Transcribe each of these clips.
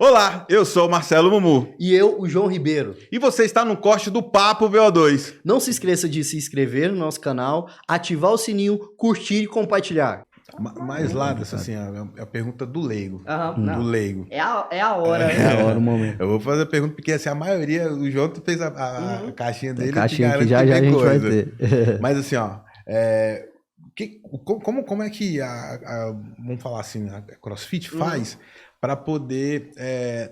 Olá, eu sou o Marcelo Mumu. E eu, o João Ribeiro. E você está no corte do Papo VO2. Não se esqueça de se inscrever no nosso canal, ativar o sininho, curtir e compartilhar. Mais lá, dessa assim, a pergunta do leigo. Não. Do leigo. É a hora. É a hora, o momento. Eu vou fazer a pergunta porque assim, a maioria, o João fez a caixinha dele. Caixinha que já a gente vai ter. Mas assim, ó, como é que vamos falar assim, a CrossFit faz para poder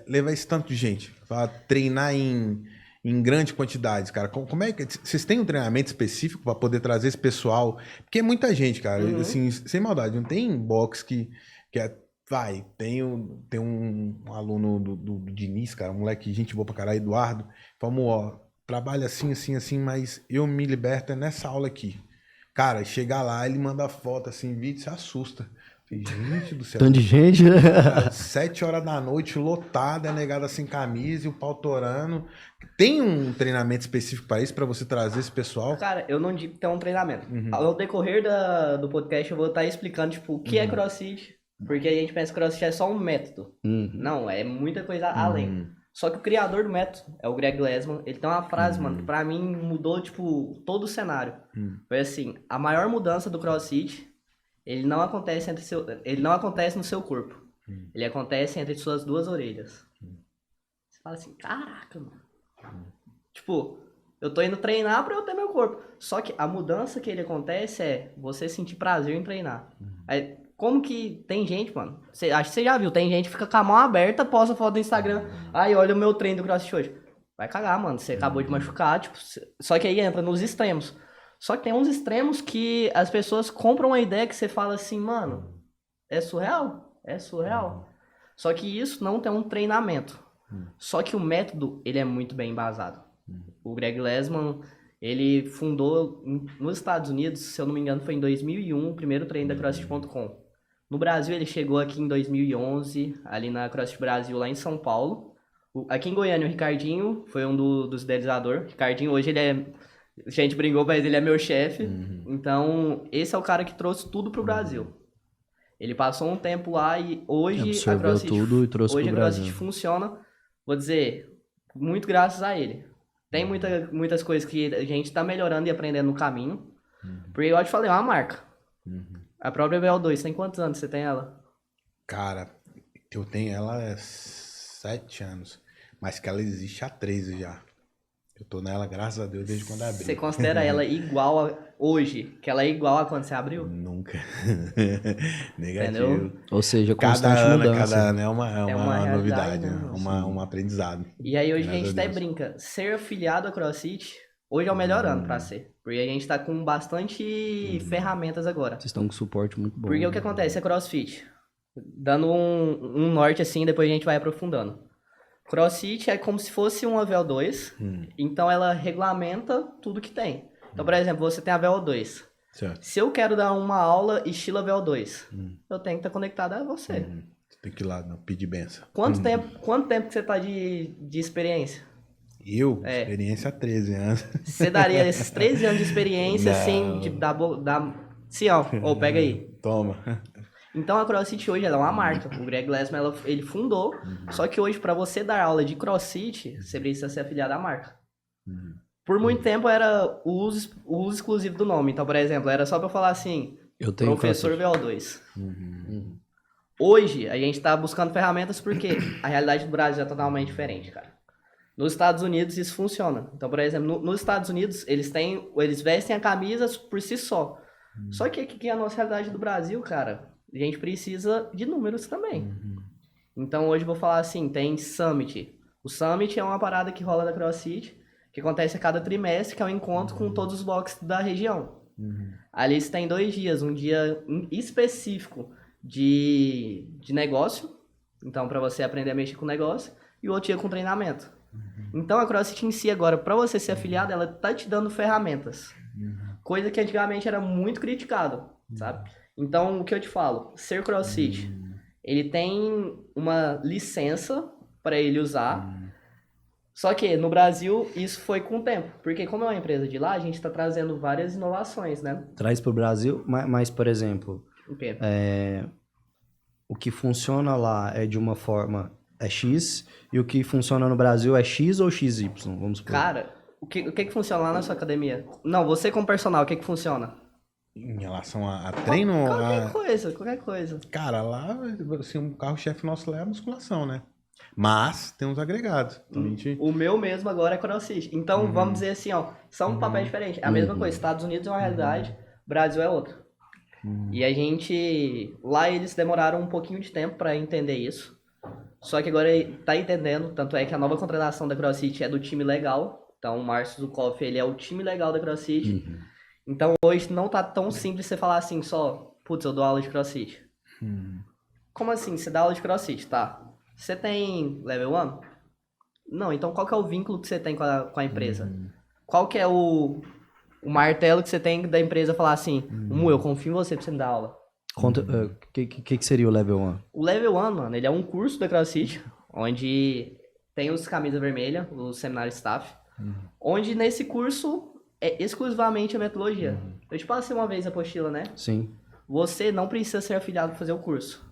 levar esse tanto de gente, para treinar em grande quantidade, cara? Como é que vocês têm um treinamento específico para poder trazer esse pessoal? Porque é muita gente, cara, assim, sem maldade, não tem box que tem um aluno do Diniz, cara, um moleque, gente boa pra caralho, Eduardo, vamos, ó, trabalha assim, mas eu me liberto nessa aula aqui. Cara, chega lá, ele manda foto, assim, vídeo, se assusta. Gente do céu. Tanto de gente, né? 7 horas da noite, lotada, negada sem camisa e o pau torando. Tem um treinamento específico para isso, para você trazer esse pessoal? Cara, eu não digo que tem um treinamento. Ao decorrer do podcast, eu vou estar explicando, tipo, o que é CrossFit. Porque a gente pensa que CrossFit é só um método. Não, é muita coisa além. Só que o criador do método é o Greg Glassman. Ele tem uma frase, mano, que pra mim mudou, tipo, todo o cenário. Foi assim, a maior mudança do CrossFit, ele não acontece no seu corpo. Ele acontece entre suas duas orelhas. Você fala assim, caraca, mano. Tipo, eu tô indo treinar pra eu ter meu corpo. Só que a mudança que ele acontece é você sentir prazer em treinar. Aí, como que tem gente, mano? Acho que você já viu, tem gente que fica com a mão aberta, posta foto do Instagram. Aí, olha o meu treino do CrossFit hoje. Vai cagar, mano. Você acabou de machucar, tipo... Só que aí entra nos extremos. Só que tem uns extremos que as pessoas compram uma ideia que você fala assim, mano, é surreal. É surreal. Só que isso não tem um treinamento. Só que o método, ele é muito bem embasado. O Greg Glassman, ele fundou nos Estados Unidos, se eu não me engano, foi em 2001, o primeiro treino da CrossFit.com. No Brasil, ele chegou aqui em 2011, ali na CrossFit Brasil, lá em São Paulo. Aqui em Goiânia, o Ricardinho foi um dos idealizadores. O Ricardinho, hoje, ele é... A gente brincou, mas ele é meu chefe. Então, esse é o cara que trouxe tudo pro Brasil. Ele passou um tempo lá e hoje absorveu tudo e trouxe pro Brasil. Hoje a CrossFit funciona, vou dizer, muito graças a ele. Tem muitas coisas que a gente tá melhorando e aprendendo no caminho. Porque, igual eu te falei, é uma marca. A própria VO2, tem quantos anos você tem ela? Cara, eu tenho ela há 7 anos. Mas que ela existe há 13 já. Eu tô nela, graças a Deus, desde quando abri. Você considera ela igual a hoje? Que ela é igual a quando você abriu? Nunca. Negativo. Entendeu? Ou seja, constante mudança. Cada ano é uma novidade, né? um aprendizado. E aí hoje a gente até brinca, ser afiliado a CrossFit, hoje é o melhor ano pra ser. Porque a gente tá com bastante ferramentas agora. Vocês estão com suporte muito bom. Porque o que acontece é CrossFit. Dando um norte assim, depois a gente vai aprofundando. CrossFit é como se fosse uma VO2, então ela regulamenta tudo que tem. Então, por exemplo, você tem a VO2. Certo. Se eu quero dar uma aula estilo VO2, eu tenho que estar conectado a você. Você tem que ir lá, pedir benção. Quanto tempo que você tá de experiência? Eu? Experiência há 13 anos. Você daria esses 13 anos de experiência, assim, tipo, Sim, ó, pega aí. Toma. Então a CrossFit hoje ela é uma marca. O Greg Glassman ele fundou. Só que hoje, para você dar aula de CrossFit, você precisa ser afiliado à marca. Por muito tempo era o uso exclusivo do nome. Então, por exemplo, era só para eu falar assim, eu tenho professor VO2. Hoje, a gente tá buscando ferramentas porque a realidade do Brasil é totalmente diferente, cara. Nos Estados Unidos isso funciona. Então, por exemplo, nos Estados Unidos, eles vestem a camisa por si só. Só que aqui a nossa realidade do Brasil, cara, a gente precisa de números também. Então, hoje eu vou falar assim, tem Summit. O Summit é uma parada que rola da CrossFit, que acontece a cada trimestre, que é um encontro com todos os boxes da região. Ali você tem 2 dias, um dia específico de negócio, então para você aprender a mexer com o negócio, e o outro dia com treinamento. Então a CrossFit em si agora, para você ser afiliado, ela tá te dando ferramentas. Coisa que antigamente era muito criticado, sabe? Então, o que eu te falo, ser CrossFit, ele tem uma licença para ele usar, só que no Brasil isso foi com o tempo, porque como é uma empresa de lá, a gente está trazendo várias inovações, né? Traz para o Brasil, mas, por exemplo, O quê? o que funciona lá é de uma forma é X e o que funciona no Brasil é X ou XY, vamos supor. Cara, o que funciona lá na sua academia? Não, você como personal, o que funciona? Em relação a treino... Qualquer coisa. Cara, lá, assim, um carro-chefe nosso lá é a musculação, né? Mas tem uns agregados. Então, a gente... O meu mesmo agora é CrossFit. Então, vamos dizer assim, ó, são papéis diferentes. É a mesma coisa, Estados Unidos é uma realidade, Brasil é outra. E a gente... Lá eles demoraram um pouquinho de tempo pra entender isso. Só que agora ele tá entendendo, tanto é que a nova contratação da CrossFit é do time legal. Então, o Márcio Zukoff, ele é o time legal da CrossFit. Então, hoje não tá tão simples você falar assim só, putz, eu dou aula de CrossFit. Como assim? Você dá aula de CrossFit, tá? Você tem level 1? Não, então qual que é o vínculo que você tem com a empresa? Qual que é o martelo que você tem da empresa falar assim, eu confio em você pra você me dar aula? Conta, que seria o Level 1? O Level 1, mano, ele é um curso da CrossFit, onde tem os camisa vermelha, o seminário staff, onde nesse curso é exclusivamente a metodologia. Eu te passei uma vez a apostila, né? Sim. Você não precisa ser afiliado para fazer o curso.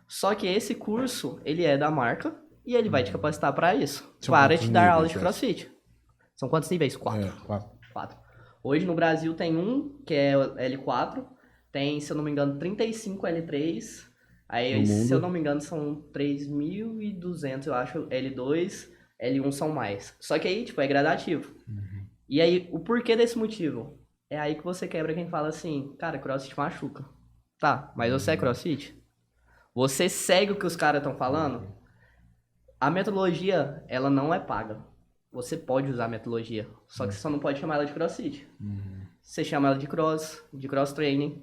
Só que esse curso, ele é da marca e ele vai te capacitar para isso. São Para quantos te dar aula níveis, de CrossFit. São quantos níveis? 4. 4. Hoje no Brasil tem um, que é o L4. Tem, se eu não me engano, 35 L3. Aí, se eu não me engano, são 3.200, eu acho, L2. L1 são mais. Só que aí, tipo, é gradativo. E aí, o porquê desse motivo? É aí que você quebra quem fala assim, cara, CrossFit machuca. Tá, mas você é CrossFit? Você segue o que os caras estão falando? A metodologia, ela não é paga. Você pode usar a metodologia, só que você só não pode chamar ela de CrossFit. Você chama ela de cross training.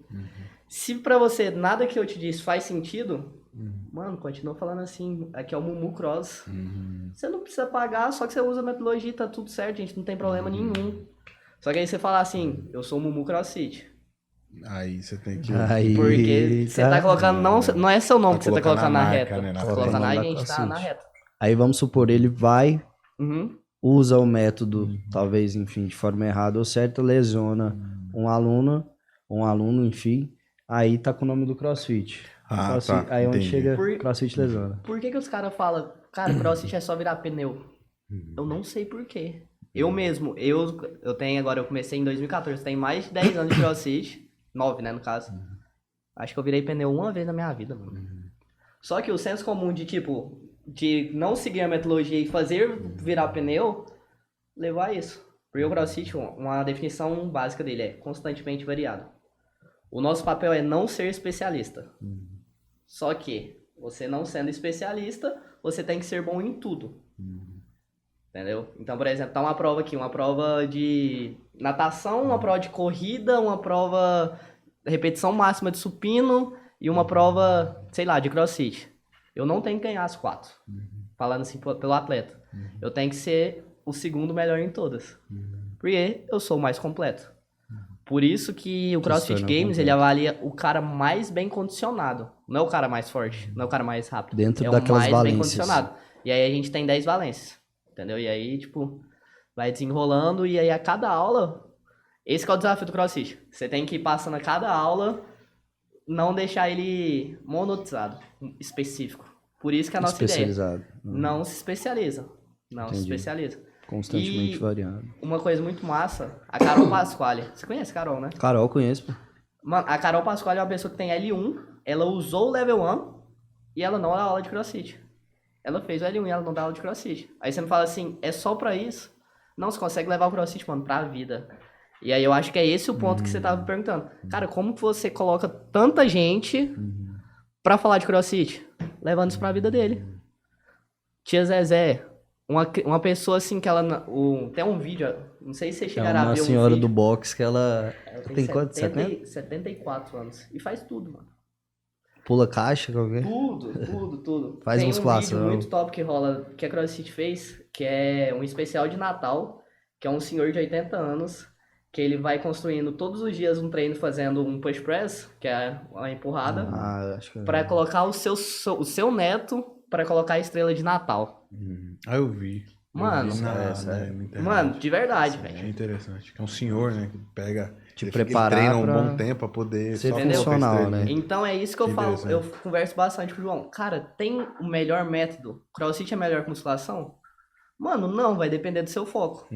Se pra você nada que eu te disse faz sentido, mano, continua falando assim, aqui é o Mumu Cross. Você não precisa pagar, só que você usa a metodologia e tá tudo certo, gente, não tem problema nenhum. Só que aí você fala assim, eu sou o Mumu CrossFit. Aí você tem que... Porque você tá colocando, não é seu nome que você tá colocando na reta. Né, Tá colocando a gente tá na reta. Aí vamos supor, ele vai, usa o método, talvez, enfim, de forma errada ou certa, lesiona um aluno, enfim, aí tá com o nome do CrossFit. Tá, aí onde entendi. chega, CrossFit lesiona. Por que os caras falam, cara, CrossFit é só virar pneu? Eu não sei por quê. Eu mesmo, eu tenho agora, eu comecei em 2014, tenho mais de 10 anos de CrossFit, 9, né, no caso. Acho que eu virei pneu uma vez na minha vida, mano. Só que o senso comum de, tipo, de não seguir a metodologia e fazer virar pneu, levou a isso. Porque o CrossFit, uma definição básica dele é constantemente variado. O nosso papel é não ser especialista. Só que, você não sendo especialista, você tem que ser bom em tudo. Entendeu? Então, por exemplo, tá uma prova aqui, uma prova de natação, uma prova de corrida, uma prova de repetição máxima de supino e uma prova, sei lá, de CrossFit. Eu não tenho que ganhar as 4. Falando assim pelo atleta. Eu tenho que ser o segundo melhor em todas. Porque eu sou o mais completo. Por isso que o CrossFit Games, ele avalia o cara mais bem condicionado. Não é o cara mais forte, não é o cara mais rápido. Dentro é daquelas o mais bem valências. condicionado. E aí a gente tem 10 valências. Entendeu? E aí, tipo, vai desenrolando e aí a cada aula... Esse que é o desafio do CrossFit. Você tem que ir passando a cada aula, não deixar ele monotizado, específico. Por isso que a nossa ideia não se especializa. Não se especializa. Constantemente variado. Uma coisa muito massa, a Carol Pasquale. Você conhece a Carol, né? Carol, conheço, pô. Mano, a Carol Pasquale é uma pessoa que tem L1, ela usou o Level 1 e ela não dá aula de CrossFit. Ela fez o L1 e ela não dá aula de CrossFit. Aí você me fala assim, é só pra isso? Não, você consegue levar o CrossFit, mano, pra vida. E aí eu acho que é esse o ponto que você tava me perguntando. Cara, como que você coloca tanta gente pra falar de CrossFit? Levando isso pra vida dele. Tia Zezé, uma pessoa assim que ela... tem um vídeo, não sei se vocês chegaram a ver um vídeo. É uma senhora do boxe que ela tem quanto? 74 anos. E faz tudo, mano. Pula caixa, qualquer? Tudo. Faz tem musculação. Tem um vídeo muito top que rola, que a CrossFit fez, que é um especial de Natal, que é um senhor de 80 anos, que ele vai construindo todos os dias um treino fazendo um push press, que é uma empurrada, Acho que... para colocar o seu neto para colocar a estrela de Natal. Eu vi. Mano, mano, de verdade, velho. É interessante. É um senhor, né, que pega... Te preparar treina um pra bom tempo pra poder... ser só funcional, colocar esse né? treino. Então é isso que eu Que falo, eu interessante. converso bastante com o João. Cara, tem o melhor método? CrossFit é melhor que musculação? Mano, não, vai depender do seu foco.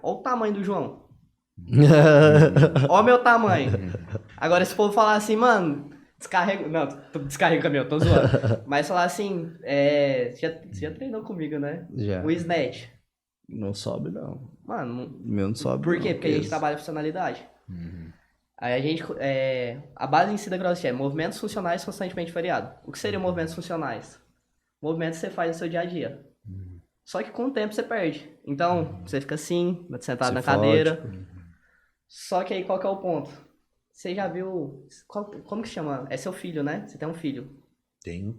Olha o tamanho do João. Olha o meu tamanho. Agora, se o povo falar assim, mano, descarrega... Não, descarrega o caminhão, tô zoando. Mas falar assim, você já treinou comigo, né? Já. O snatch. Não sobe, não. Mano, O meu não sobe, por quê? não, Porque a gente peso. trabalha funcionalidade. Aí a gente, a base em si da CrossFit é movimentos funcionais constantemente variados. O que seriam movimentos funcionais? Movimentos que você faz no seu dia a dia. Só que com o tempo você perde. Então, você fica assim, sentado Se na fode. cadeira. Só que aí qual que é o ponto? Você já viu... como que chama? É seu filho, né? Você tem um filho. Tenho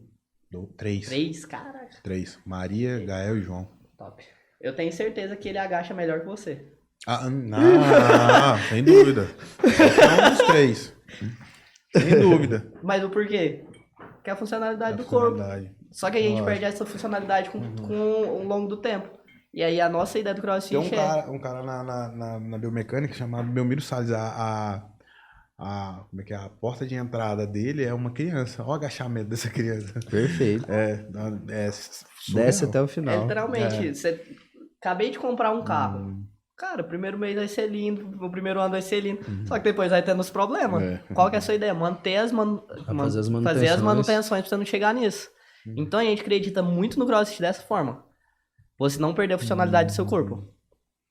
3. 3? Caraca. 3. Maria, Gael e João. Top. Eu tenho certeza que ele agacha melhor que você. Não, sem dúvida. É um dos 3. Sem dúvida. Mas o porquê? Que é a funcionalidade do corpo. Só que a gente perde essa funcionalidade com o longo do tempo. E aí a nossa ideia do CrossFit Tem um cara na biomecânica chamado Belmiro Salles. Como é que é? A porta de entrada dele é uma criança. Olha o agachamento dessa criança. Perfeito. Desce até o final. Literalmente, acabei de comprar um carro. Cara, o primeiro mês vai ser lindo, o primeiro ano vai ser lindo. Só que depois vai tendo os problemas. Qual que é a sua ideia? Manter fazer as manutenções pra você não chegar nisso. Então a gente acredita muito no CrossFit dessa forma. Você não perder a funcionalidade do seu corpo.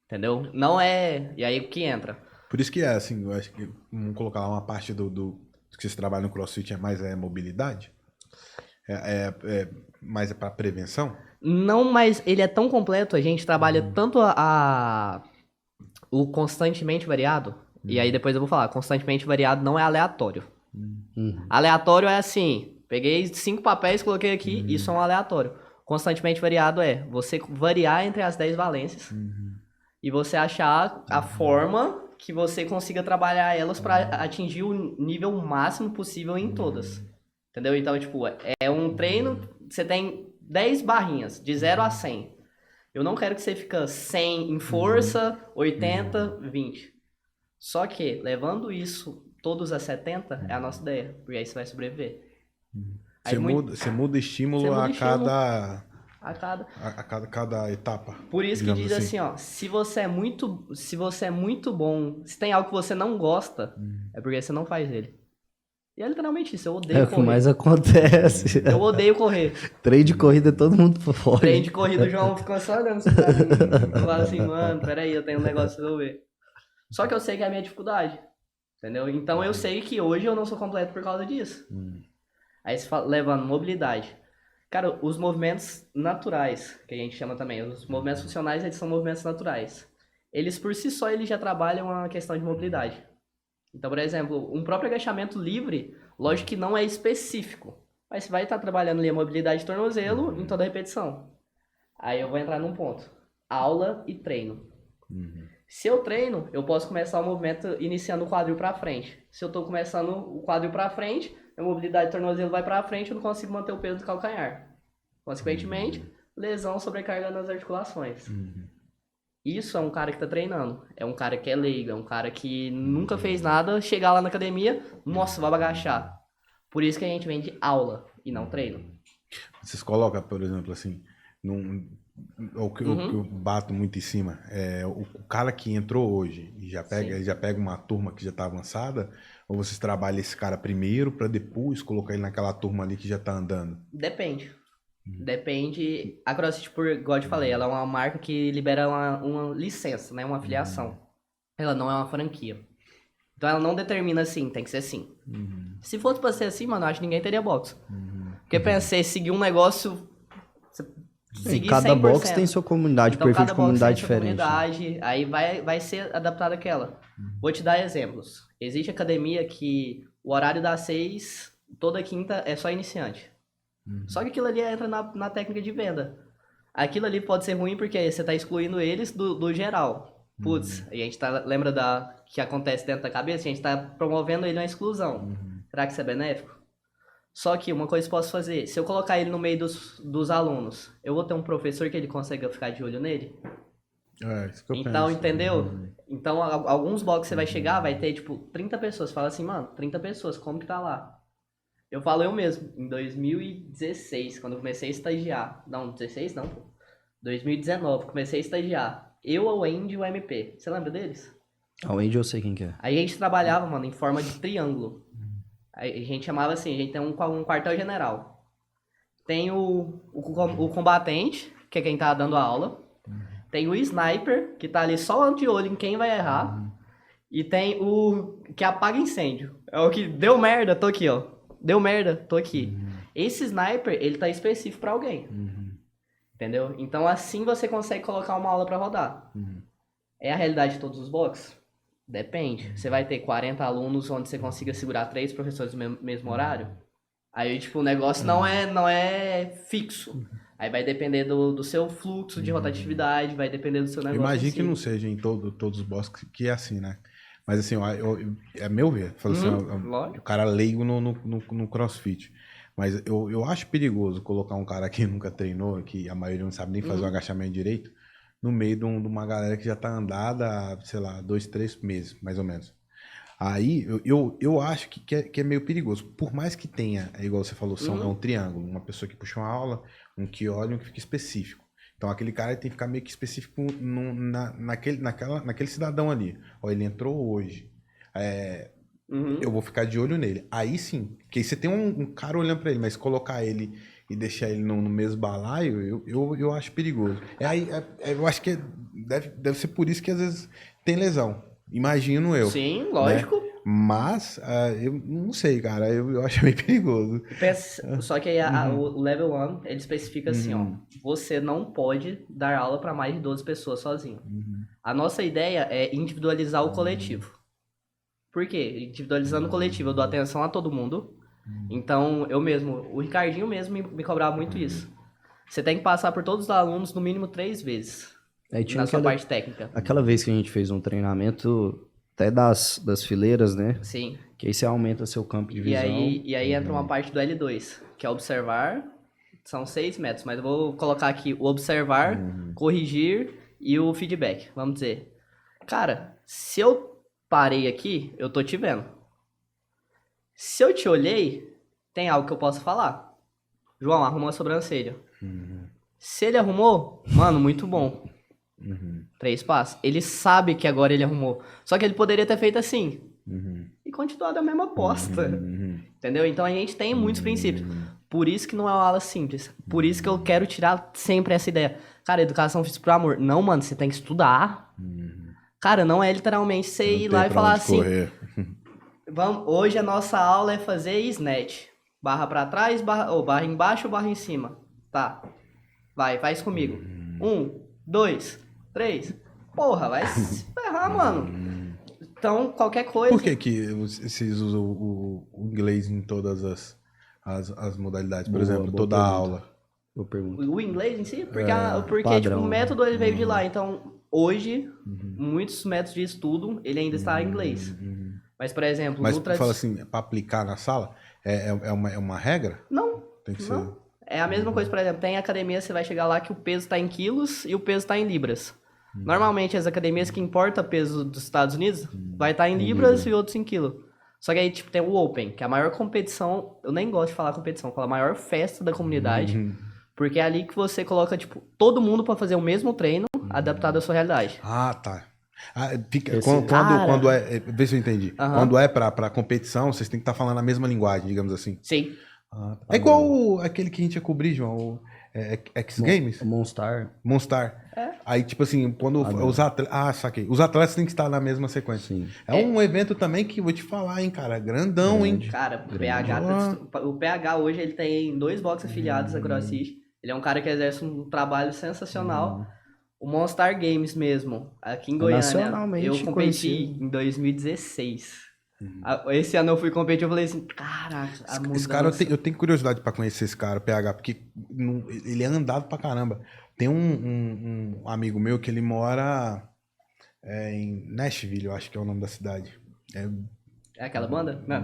Entendeu? Não é... E aí o que entra? Por isso que assim, eu acho que vamos colocar lá uma parte do que vocês trabalham no CrossFit mais mobilidade? Mais para prevenção? Não, mas ele é tão completo, a gente trabalha tanto o constantemente variado, e aí depois eu vou falar, constantemente variado não é aleatório. Aleatório é assim, peguei 5 papéis, coloquei aqui, isso é um aleatório. Constantemente variado é você variar entre as 10 valências e você achar a forma que você consiga trabalhar elas para atingir o nível máximo possível em todas. Entendeu? Então, tipo, é um treino, você tem 10 barrinhas, de 0 a 100. Eu não quero que você fique 100 em força, 80, 20. Só que, levando isso todos a 70, é a nossa ideia, porque aí você vai sobreviver. Você muda estímulo a cada etapa. Por isso que diz assim, ó, se você é muito bom, se tem algo que você não gosta, é porque você não faz ele. E é literalmente isso, eu odeio correr. É o que mais acontece. Eu odeio correr. Treino de corrida, todo mundo fora. Treino de corrida, o João ficou só olhando assim pra mim. Eu falo assim, mano, peraí, eu tenho um negócio pra resolver. Só que eu sei que é a minha dificuldade. Entendeu? Então eu sei que hoje eu não sou completo por causa disso. Aí você fala, levando mobilidade. Cara, os movimentos naturais, que a gente chama também, os movimentos funcionais, eles são movimentos naturais. Eles por si só, eles já trabalham a questão de mobilidade. Então, por exemplo, um próprio agachamento livre, lógico que não é específico, mas você vai estar trabalhando ali a mobilidade de tornozelo em toda a repetição. Aí eu vou entrar num ponto. Aula e treino. Se eu treino, eu posso começar o movimento iniciando o quadril para frente. Se eu estou começando o quadril para frente, a mobilidade de tornozelo vai para frente, eu não consigo manter o peso do calcanhar. Consequentemente, lesão sobrecarga nas articulações. Isso é um cara que tá treinando. É um cara que é leigo, é um cara que nunca fez nada, chegar lá na academia, nossa, vai agachar. Por isso que a gente vende aula e não treino. Vocês colocam, por exemplo, assim, o que eu bato muito em cima, o cara que entrou hoje e ele já pega uma turma que já tá avançada, ou vocês trabalham esse cara primeiro para depois colocar ele naquela turma ali que já tá andando? Depende. Depende. A CrossFit, igual eu te falei, ela é uma marca que libera uma licença, né? Uma afiliação. Ela não é uma franquia. Então ela não determina assim, tem que ser assim. Se fosse pra ser assim, mano, eu acho que ninguém teria box. Porque pensei, seguir um negócio... Seguir cada 100%. Box tem sua comunidade, então, perfil de cada comunidade box tem diferente. Comunidade, aí vai ser adaptada àquela. Vou te dar exemplos. Existe academia que o horário das 6, toda quinta, é só iniciante. Só que aquilo ali entra na técnica de venda. Aquilo ali pode ser ruim porque você está excluindo eles do geral. Putz, a gente lembra que acontece dentro da cabeça, a gente está promovendo ele uma exclusão. Será que isso é benéfico? Só que uma coisa que eu posso fazer, se eu colocar ele no meio dos alunos, eu vou ter um professor que ele consegue ficar de olho nele? Isso que eu Então, penso. entendeu? Então, alguns blocos você vai chegar, vai ter, tipo, 30 pessoas. Fala assim, mano, 30 pessoas, como que tá lá? Eu falo eu mesmo, em 2016, quando eu comecei a estagiar. Não, 16 não, pô. 2019, comecei a estagiar. Eu, o Andy e o MP. Você lembra deles? O Andy eu sei quem que é. Aí a gente trabalhava, mano, em forma de triângulo. Aí a gente chamava assim, a gente tem um quartel-general. Tem o combatente, que é quem tá dando a aula. Tem o sniper, que tá ali só de olho em quem vai errar. E tem o que apaga incêndio. É o que deu merda, tô aqui, ó. Deu merda, tô aqui. Esse sniper, ele tá específico pra alguém. Entendeu? Então assim você consegue colocar uma aula pra rodar. É a realidade de todos os blocos? Depende. Você vai ter 40 alunos onde você consiga segurar 3 professores no mesmo horário? Aí, tipo, o negócio não é fixo. Aí vai depender do seu fluxo de rotatividade, vai depender do seu negócio. Imagino que não seja em todos os blocos que é assim, né? Mas assim, é meu ver. Falo assim, o cara leigo no CrossFit. Mas eu acho perigoso colocar um cara que nunca treinou, que a maioria não sabe nem fazer um agachamento direito, no meio de uma galera que já tá andada há, sei lá, 2, 3 meses, mais ou menos. Aí, eu acho que é meio perigoso. Por mais que tenha, é igual você falou, é um triângulo. Uma pessoa que puxa uma aula, um que olha e um que fica específico. Então, aquele cara tem que ficar meio que específico naquele cidadão ali. Ó, ele entrou hoje. Eu vou ficar de olho nele. Aí sim. Porque aí você tem um cara olhando pra ele, mas colocar ele e deixar ele no mesmo balaio, eu acho perigoso. Eu acho que deve ser por isso que às vezes tem lesão. Imagino eu. Sim, lógico. Né? Mas eu não sei, cara. Eu acho meio perigoso. Só que aí o level 1, ele especifica assim, ó. Você não pode dar aula para mais de 12 pessoas sozinho. A nossa ideia é individualizar o coletivo. Por quê? Individualizando o coletivo, eu dou atenção a todo mundo. Então, o Ricardinho mesmo me cobrava muito isso. Você tem que passar por todos os alunos no mínimo 3 vezes. Na sua parte técnica. Aquela vez que a gente fez um treinamento até das fileiras, né? Sim. Que aí você aumenta seu campo de visão. E aí entra uma parte do L2, que é observar. São 6 métodos, mas eu vou colocar aqui o observar, corrigir e o feedback. Vamos dizer. Cara, se eu parei aqui, eu tô te vendo. Se eu te olhei, tem algo que eu posso falar. João, arruma a sobrancelha. Se ele arrumou, mano, muito bom. 3 passos. Ele sabe que agora ele arrumou. Só que ele poderia ter feito assim. E continuar da mesma bosta. Entendeu? Então a gente tem muitos princípios. Por isso que não é uma aula simples. Por isso que eu quero tirar sempre essa ideia. Cara, educação física por amor. Não, mano, você tem que estudar. Cara, não é literalmente você ir lá e falar assim. Hoje a nossa aula é fazer snatch. Barra pra trás, barra embaixo ou barra em cima. Tá. Faz comigo. 1, 2, 3. Porra, vai se ferrar, mano. Então, qualquer coisa... Por que vocês usam o inglês em todas as modalidades? Por exemplo, toda a aula. Eu pergunto. O inglês em si? Porque tipo, o método ele veio de lá. Então, hoje, muitos métodos de estudo, ele ainda está em inglês. Mas, por exemplo... Mas fala assim, para aplicar na sala, é uma regra? Não. Tem que ser... Não. É a mesma coisa, por exemplo, tem academia, você vai chegar lá que o peso está em quilos e o peso está em libras. Normalmente, as academias que importam peso dos Estados Unidos vai estar em libras e outros em quilo. Só que aí, tipo, tem o Open, que é a maior competição, eu nem gosto de falar competição, falo a maior festa da comunidade, porque é ali que você coloca, tipo, todo mundo para fazer o mesmo treino, adaptado à sua realidade. Ah, tá. Quando vê se eu entendi. Quando é pra competição, vocês têm que estar falando a mesma linguagem, digamos assim. Sim. É igual aquele que a gente ia cobrir, João, X Games? Monstar. Aí, tipo assim, quando os atletas... saquei. Os atletas têm que estar na mesma sequência. Sim. Um evento também que, vou te falar, hein, cara, grandão, hein? Cara, o PH hoje, ele tem 2 boxes afiliados a CrossFit. Ele é um cara que exerce um trabalho sensacional. O Monstar Games mesmo, aqui em Goiânia, eu competi em 2016. Esse ano eu fui competir, eu falei assim, caraca, esse cara, eu tenho curiosidade pra conhecer esse cara, PH, porque ele é andado pra caramba. Tem um amigo meu que ele mora em Nashville, eu acho que é o nome da cidade. É aquela banda? Não.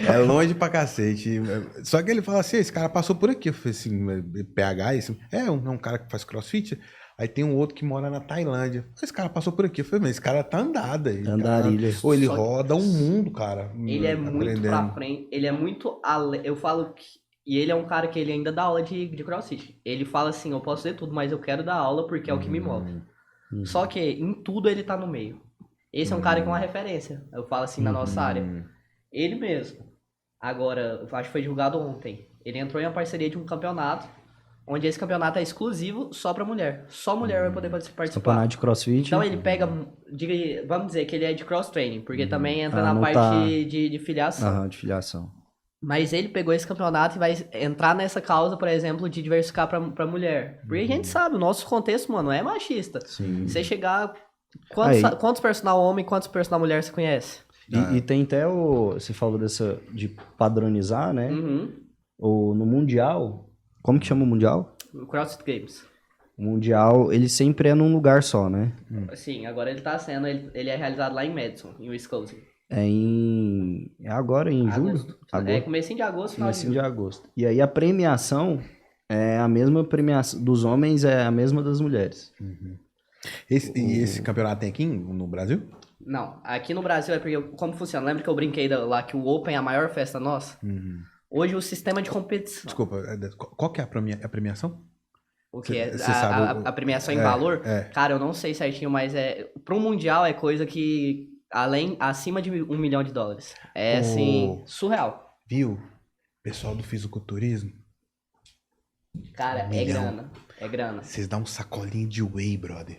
É longe pra cacete. Só que ele fala assim, esse cara passou por aqui. Eu falei assim, PH, esse... é um cara que faz crossfit. Aí tem um outro que mora na Tailândia. Esse cara passou por aqui. Eu falei, mas esse cara tá andada. Andarilha. Ou ele Só que roda um mundo, cara. Ele é muito pra frente. Ele é muito além. Eu falo que. E ele é um cara que ele ainda dá aula de crossfit. Ele fala assim, eu posso fazer tudo, mas eu quero dar aula porque é o que me move. Só que em tudo ele tá no meio. Esse é um cara que é uma referência. Eu falo assim, na nossa área. Ele mesmo. Agora, eu acho que foi divulgado ontem. Ele entrou em uma parceria de um campeonato, onde esse campeonato é exclusivo só pra mulher. Só mulher vai poder participar. Campeonato de crossfit. Então ele pega, vamos dizer que ele é de cross-training, porque também entra na não parte tá- de filiação. Aham, de filiação. Mas ele pegou esse campeonato e vai entrar nessa causa, por exemplo, de diversificar pra mulher. Porque a gente sabe, o nosso contexto, mano, é machista. Sim. Você chegar... Aí. Quantos personal homem e quantos personal mulher você conhece? E tem até você falou de padronizar, né? Uhum. No Mundial, como que chama o Mundial? O CrossFit Games. O Mundial, ele sempre é num lugar só, né? Sim, agora ele tá sendo... Ele é realizado lá em Madison, em Wisconsin. É agora, em julho? É comecinho de agosto, final de Comecinho de julho. agosto. E aí a premiação é a mesma premiação dos homens, é a mesma das mulheres. E esse campeonato tem aqui no Brasil? Não, aqui no Brasil é porque, como funciona? Lembra que eu brinquei lá que o Open é a maior festa nossa? Hoje o sistema de competição... Desculpa, qual que é a premiação? O que é? Você sabe A premiação em valor? é. Cara, eu não sei certinho, mas para um mundial é coisa que acima de $1 milhão. É assim, surreal. Viu? Pessoal do fisiculturismo, Cara, milhão. é grana. É grana. vocês dão um sacolinho de whey, brother.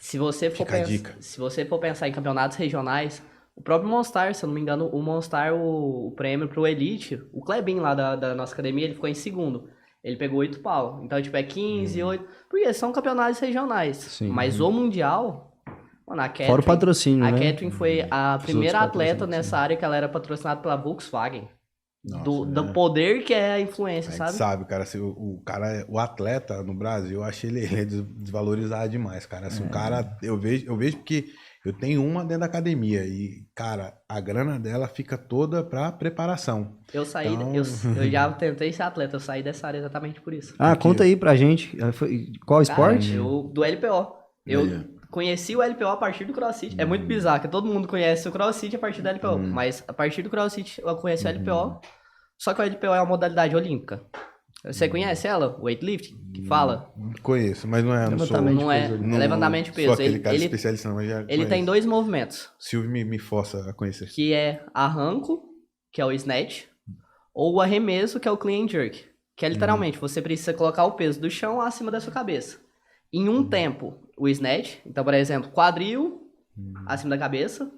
Se você for Fica a dica. se você for pensar em campeonatos regionais, o próprio Monstar, se eu não me engano, o Monstar, o prêmio pro Elite, o Klebin lá da nossa academia, ele ficou em segundo. Ele pegou 8 pau. Então, tipo, é 15, 8. Porque são campeonatos regionais. Sim. Mas o Mundial. Mano, a Catherine, Fora o patrocínio, a né? Catherine foi a primeira outros atleta patrocínios, nessa área que ela era patrocinada pela Volkswagen. Nossa, Do poder que é a influência, A gente sabe? sabe, cara, se o atleta no Brasil, eu acho ele é desvalorizado demais, cara. Assim, o cara, eu vejo porque eu tenho uma dentro da academia e, cara, a grana dela fica toda pra preparação. Eu saí, Então- eu já tentei ser atleta, eu saí dessa área exatamente por isso. Conta aí pra gente. Qual esporte? Cara, do LPO. Eu Aí, conheci o LPO a partir do CrossFit. É muito bizarro, que todo mundo conhece o CrossFit a partir do LPO. Mas a partir do CrossFit eu conheci o LPO. Só que o LPO é uma modalidade olímpica. Você conhece ela? Weightlifting? Que fala? Conheço, mas não é, não sou... Levantamento de Não é peso ali. não- levantamento de Sou peso. aquele cara Ele especialista, não, mas já tem conheço. 2 movimentos. Silvio me força a conhecer. Que é arranco, que é o snatch, ou o arremesso, que é o clean and jerk. Que é literalmente, você precisa colocar o peso do chão acima da sua cabeça. Em um tempo, o snatch, então, por exemplo, quadril acima da cabeça,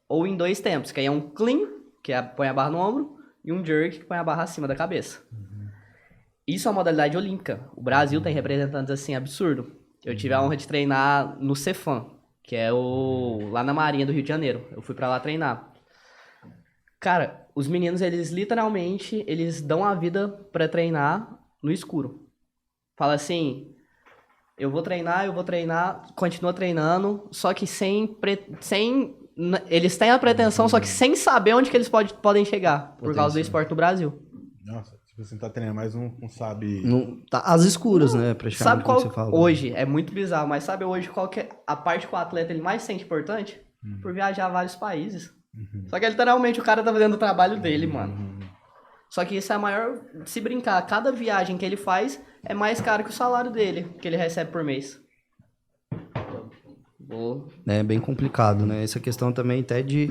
ou em 2 tempos, que aí é um clean, que põe a barra no ombro, e um jerk, que põe a barra acima da cabeça. Isso é uma modalidade olímpica. O Brasil tem representantes assim, absurdo. Eu tive a honra de treinar no Cefam, que é lá na Marinha do Rio de Janeiro. Eu fui pra lá treinar. Cara, os meninos, eles literalmente, eles dão a vida pra treinar no escuro. Fala assim, eu vou treinar, continua treinando, só que eles têm a pretensão, só que sem saber onde que eles podem chegar, por causa do esporte no Brasil. Nossa, tipo, você tá treinando, mas não sabe... Às escuras, né? Praticamente, Sabe qual, como você falou. hoje, é muito bizarro, mas sabe hoje qual que é a parte que o atleta ele mais sente importante? Por viajar a vários países. Só que literalmente o cara tá fazendo o trabalho dele, mano. Só que isso é a maior... Se brincar, cada viagem que ele faz é mais caro que o salário dele, que ele recebe por mês. É bem complicado, né? Essa questão também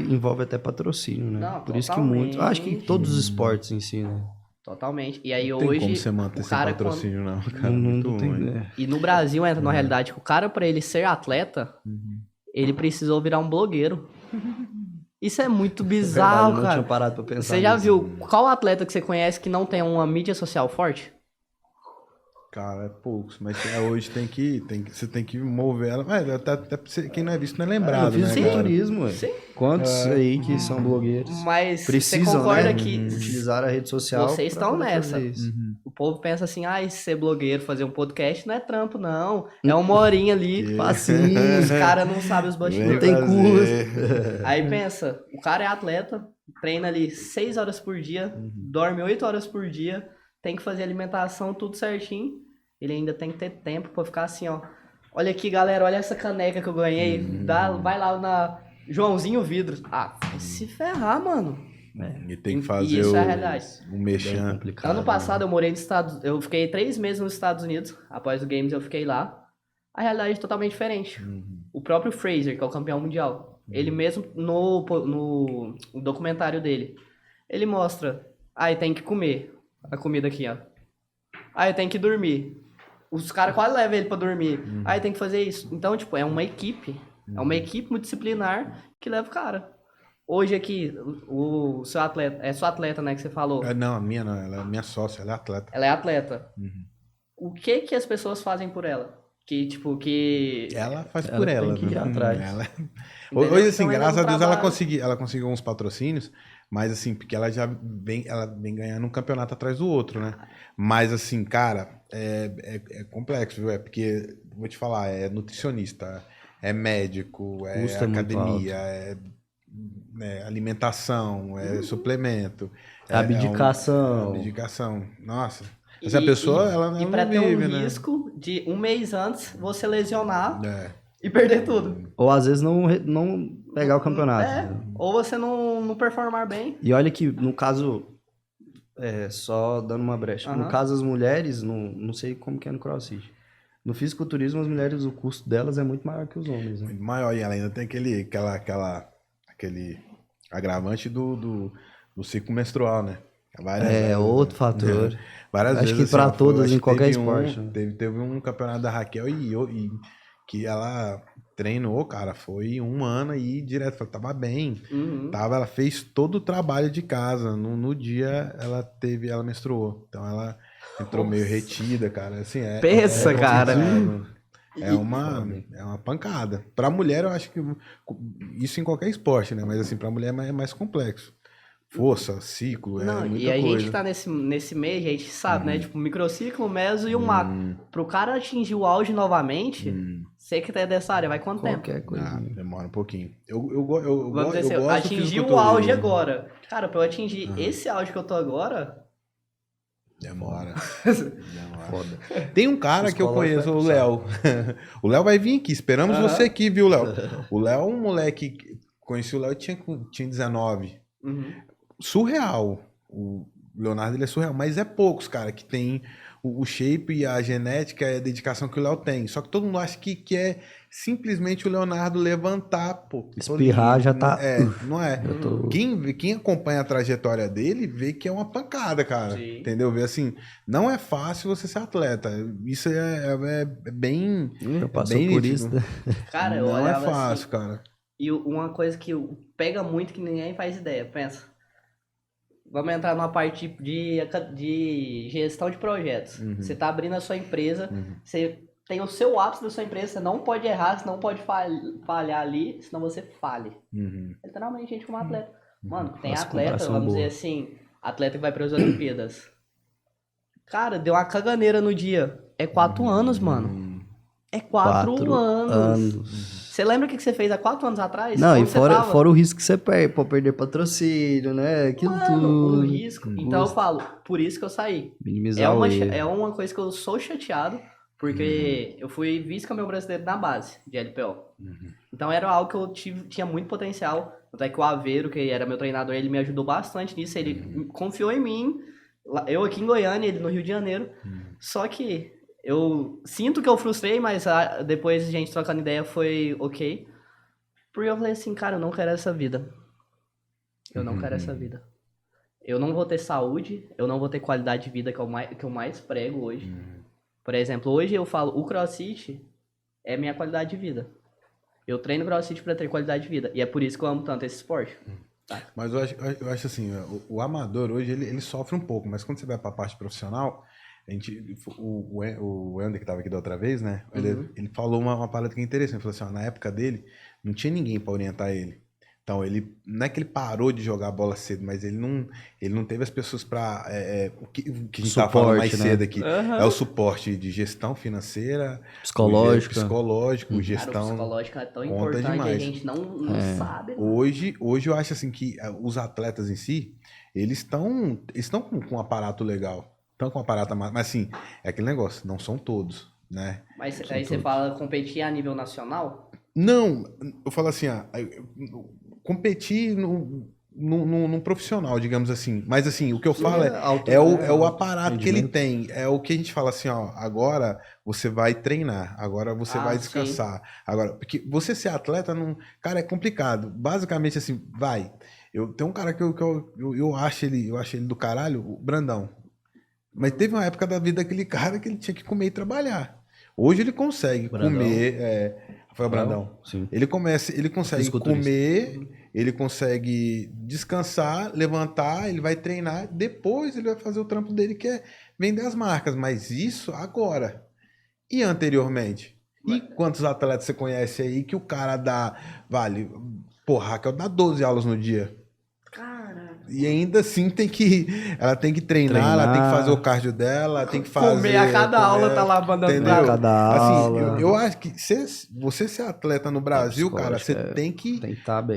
envolve até patrocínio, né? Não, Por isso que totalmente. acho que todos os esportes em si, né? Totalmente. E aí Não tem hoje... como você manter o sem cara, patrocínio, não, cara. Não Muito tem, ruim. né? E no Brasil entra numa realidade que o cara, pra ele ser atleta, ele precisou virar um blogueiro. Isso é muito bizarro, Não cara. tinha parado pra pensar Você já nisso. viu qual atleta que você conhece que não tem uma mídia social forte? Cara, é poucos, mas hoje você tem que mover ela. Mas até quem não é visto não é lembrado, eu fiz né, cara? fisiculturismo, ué. Sim. Quantos aí que são blogueiros? Mas Precisam, você concorda né? que Utilizar a rede social. vocês pra estão poder nessa. fazer isso. povo pensa assim, ser blogueiro, fazer um podcast não é trampo, não. É uma horinha ali, facinho, os caras não sabem os bastidores. Não tem custo. Aí pensa, o cara é atleta, treina ali 6 horas por dia, dorme 8 horas por dia, tem que fazer alimentação, tudo certinho. Ele ainda tem que ter tempo pra ficar assim, ó. Olha aqui, galera, olha essa caneca que eu ganhei. Vai lá na Joãozinho Vidros. Vai se ferrar, mano. E tem que fazer isso é a realidade. um mexão. Ano passado eu morei nos Estados Unidos. Eu fiquei 3 meses nos Estados Unidos. Após o Games eu fiquei lá. A realidade é totalmente diferente. O próprio Fraser, que é o campeão mundial, ele mesmo no documentário dele, ele mostra: tem que comer a comida aqui, ó. Tem que dormir. Os caras quase levam ele pra dormir. Tem que fazer isso. Então, tipo, é uma equipe. É uma equipe multidisciplinar que leva o cara. Hoje aqui, o seu atleta... É sua atleta, né, que você falou? Não, a minha não. Ela é minha sócia, ela é atleta. Ela é atleta. O que as pessoas fazem por ela? Ela faz por ela. Tem que ir atrás. Hoje, assim, Então, graças a Deus, ela conseguiu uns patrocínios, mas assim, porque ela vem ganhando um campeonato atrás do outro, né? Mas assim, cara, é complexo, viu? Porque, vou te falar, é nutricionista, é médico, é Custo academia, é alimentação, é suplemento. Abdicação. Abdicação. Nossa. Essa pessoa, ela não pra ter vive, um né? risco de um mês antes você lesionar e perder tudo. Ou às vezes não pegar o campeonato. Ou você não performar bem. E olha que no caso, só dando uma brecha, no caso das mulheres, não sei como que é no CrossFit. No fisiculturismo, as mulheres, o custo delas é muito maior que os homens. Né? Muito maior, e ela ainda tem aquele agravante do ciclo menstrual, né? Outro fator. Várias acho vezes, que para assim, todas, em qualquer esporte. Teve um campeonato da Raquel e que ela treinou, cara, foi 1 ano e direto, tava bem. Ela fez todo o trabalho de casa. No dia ela menstruou. Então ela entrou meio retida, cara. Assim, Pensa, cara. É uma pancada. Pra mulher, eu acho que isso em qualquer esporte, né? Mas assim, pra mulher é mais complexo. Força, ciclo, muita coisa. E a gente que tá nesse meio, a gente sabe, né? Tipo, microciclo, meso e o macro. Pro cara atingir o auge novamente, você que tá dessa área, vai quanto tempo? Qualquer coisa. Demora um pouquinho. Eu Vamos dizer assim, gosto atingir o auge agora. Cara, pra eu atingir esse auge que eu tô agora... Demora. Foda. Tem um cara que eu conheço, o Léo. O Léo vai vir aqui, esperamos você aqui, viu, Léo? O Léo é um moleque... Conheci o Léo, tinha 19. Surreal. O Leonardo, ele é surreal, mas é poucos, cara, que tem o shape e a genética e a dedicação que o Léo tem. Só que todo mundo acha que é simplesmente o Leonardo levantar, pô. Espirrar já tá... Não é. Quem acompanha a trajetória dele vê que é uma pancada, cara. Sim. Entendeu? Vê assim, não é fácil você ser atleta. Isso é bem... Eu passo por isso, né? Cara, eu não é olhava fácil, assim, cara. E uma coisa que pega muito que ninguém faz ideia, pensa. Vamos entrar numa parte de gestão de projetos. Você tá abrindo a sua empresa, você tem o seu ápice da sua empresa, você não pode errar, você não pode falhar ali, senão você falhe. Literalmente, gente como atleta. Mano, tem atleta, vamos dizer assim, atleta que vai para as Olimpíadas. Cara, deu uma caganeira no dia. É 4 anos, mano. É 4 anos. Você lembra o que você fez há 4 anos atrás? Não, e fora o risco que você perde, pode perder patrocínio, né? Aquilo tudo. O risco. Então eu falo, por isso que eu saí. Minimizar é uma coisa que eu sou chateado, porque eu fui vice-campeão brasileiro na base de LPO. Então era algo que eu tinha muito potencial. Até que o Aveiro, que era meu treinador, ele me ajudou bastante nisso. Ele confiou em mim. Eu aqui em Goiânia, ele no Rio de Janeiro. Só que eu sinto que eu frustrei, mas depois a gente trocando ideia foi ok. Porque eu falei assim, cara, eu não quero essa vida. Eu não quero essa vida. Eu não vou ter saúde, eu não vou ter qualidade de vida que eu mais prego hoje. Por exemplo, hoje eu falo, o CrossFit é minha qualidade de vida. Eu treino CrossFit para ter qualidade de vida. E é por isso que eu amo tanto esse esporte. Tá. Mas eu acho assim, o amador hoje, ele sofre um pouco, mas quando você vai para a parte profissional... O Wander, que estava aqui da outra vez, né? Ele falou uma parada que é interessante. Ele falou assim, na época dele, não tinha ninguém para orientar ele. Então, ele não é que ele parou de jogar bola cedo, mas ele não teve as pessoas para... o que a gente estava falando mais cedo aqui. É o suporte de gestão financeira, psicológico, gestão... Cara, o psicológico é tão importante, demais. a gente não sabe. Hoje eu acho assim que os atletas em si, eles estão com um aparato legal. Estão com um aparato... Mas assim, é aquele negócio, não são todos, né? Mas aí você fala competir a nível nacional? Não, eu falo assim, competir num profissional, digamos assim. Mas assim, o que eu falo é o aparato que ele tem. É o que a gente fala assim, ó, agora você vai treinar, agora você vai descansar. Sim. Agora, porque você ser atleta, cara, é complicado. Basicamente assim, tem um cara que eu acho ele do caralho, o Brandão. Mas teve uma época da vida daquele cara que ele tinha que comer e trabalhar. Hoje ele consegue comer... Foi o Brandão. Sim. Ele consegue comer, ele consegue descansar, levantar, ele vai treinar, depois ele vai fazer o trampo dele, que é vender as marcas. Mas isso agora. E anteriormente? E quantos atletas você conhece aí que o cara dá... Raquel dá 12 aulas no dia. E ainda assim ela tem que treinar, ela tem que fazer o cardio dela, tem que fazer... Comer a cada aula, tá lá mandando a cada aula. Assim, eu acho que você ser atleta no Brasil, cara, você tem que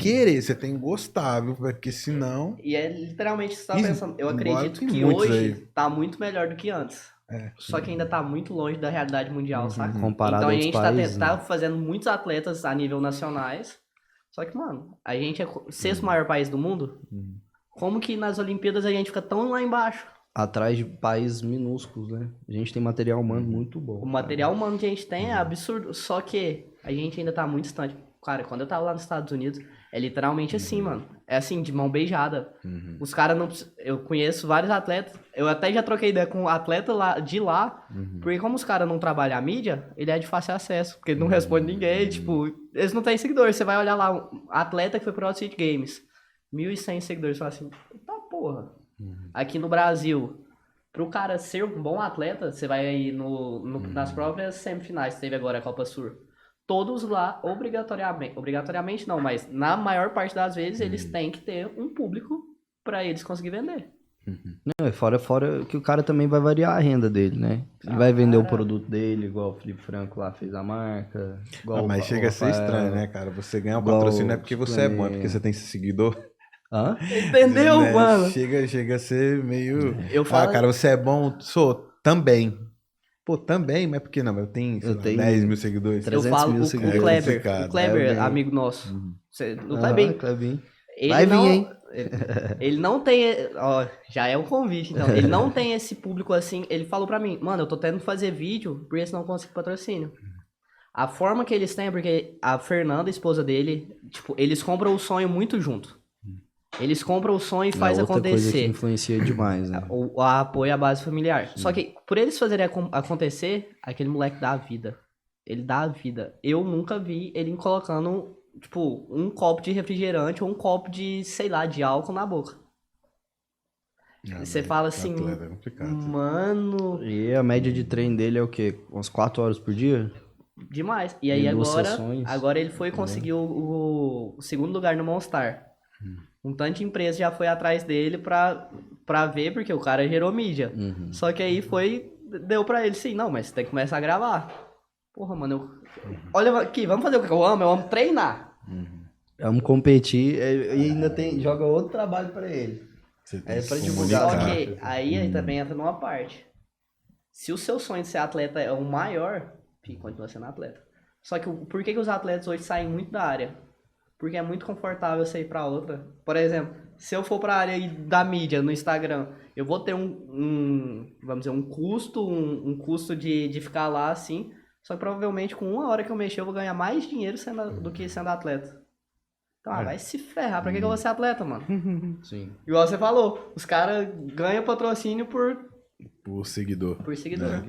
querer, você tem que gostar, viu? Porque senão... E é literalmente, você tá pensando, eu acredito que hoje tá muito melhor do que antes. Só que ainda tá muito longe da realidade mundial, sabe? Comparado então a gente países, tá fazendo muitos atletas a nível nacionais, só que, mano, a gente é o sexto maior país do mundo. Como que nas Olimpíadas a gente fica tão lá embaixo? Atrás de países minúsculos, né? A gente tem material humano muito bom. O material humano que a gente tem é absurdo, só que a gente ainda tá muito distante. Cara, quando eu tava lá nos Estados Unidos, é literalmente assim, mano. É assim, de mão beijada. Os caras não... Eu conheço vários atletas, eu até já troquei ideia com um atleta de lá, porque como os caras não trabalham a mídia, ele é de fácil acesso, porque ele não responde ninguém, tipo... Eles não têm seguidores, você vai olhar lá, um atleta que foi pro CrossFit Games... 1.100 seguidores, fala assim, tá porra. Aqui no Brasil, pro cara ser um bom atleta, você vai aí nas próprias semifinais, teve agora a Copa Sur. Todos lá, obrigatoriamente não, mas na maior parte das vezes, eles têm que ter um público pra eles conseguirem vender. Não, fora que o cara também vai variar a renda dele, né? Ele vai vender o produto dele, igual o Felipe Franco lá fez a marca. Mas chega a ser estranho, né, cara? Você ganhar o patrocínio não é porque você é bom, é porque você tem seguidor. Entendeu, né? Mano? Chega a ser meio... Eu falo... cara, você é bom? Sou, também. Pô, também, mas por que não? Eu tenho 10 mil seguidores. Eu falo com o Kleber, amigo nosso. O Klebinho. Vai vir, hein? Ele não tem... Ó, já é um convite, então. Ele não tem esse público assim. Ele falou pra mim, mano, eu tô tendo que fazer vídeo porque senão eu não consigo patrocínio. A forma que eles têm é porque a Fernanda, a esposa dele, tipo, eles compram o sonho muito junto. Eles compram o sonho e faz acontecer. Coisa que influencia demais, né? O apoio à base familiar. Só que, por eles fazerem acontecer, aquele moleque dá a vida. Ele dá a vida. Eu nunca vi ele colocando, tipo, um copo de refrigerante ou um copo de, sei lá, de álcool na boca. Você fala assim, mano... E a média de treino dele é o quê? Umas 4 horas por dia? Demais. E aí agora ele foi conseguir o segundo lugar no Monstar. Um tanto de empresa já foi atrás dele pra ver, porque o cara gerou mídia. Só que aí deu pra ele, sim, não, mas você tem que começar a gravar. Porra, mano, olha aqui, vamos fazer o que eu amo treinar. Vamos competir e ainda joga outro trabalho pra ele. É pra divulgar. Só que aí também entra numa parte. Se o seu sonho de ser atleta é o maior, continua sendo atleta. Só que por que os atletas hoje saem muito da área? Porque é muito confortável você ir pra outra. Por exemplo, se eu for pra área da mídia, no Instagram, eu vou ter vamos dizer, um custo de ficar lá, assim. Só que provavelmente com 1 hora que eu mexer, eu vou ganhar mais dinheiro do que sendo atleta. Então, vai se ferrar. Pra que eu vou ser atleta, mano? Sim. Igual você falou, os caras ganham patrocínio por seguidor. Por seguidor.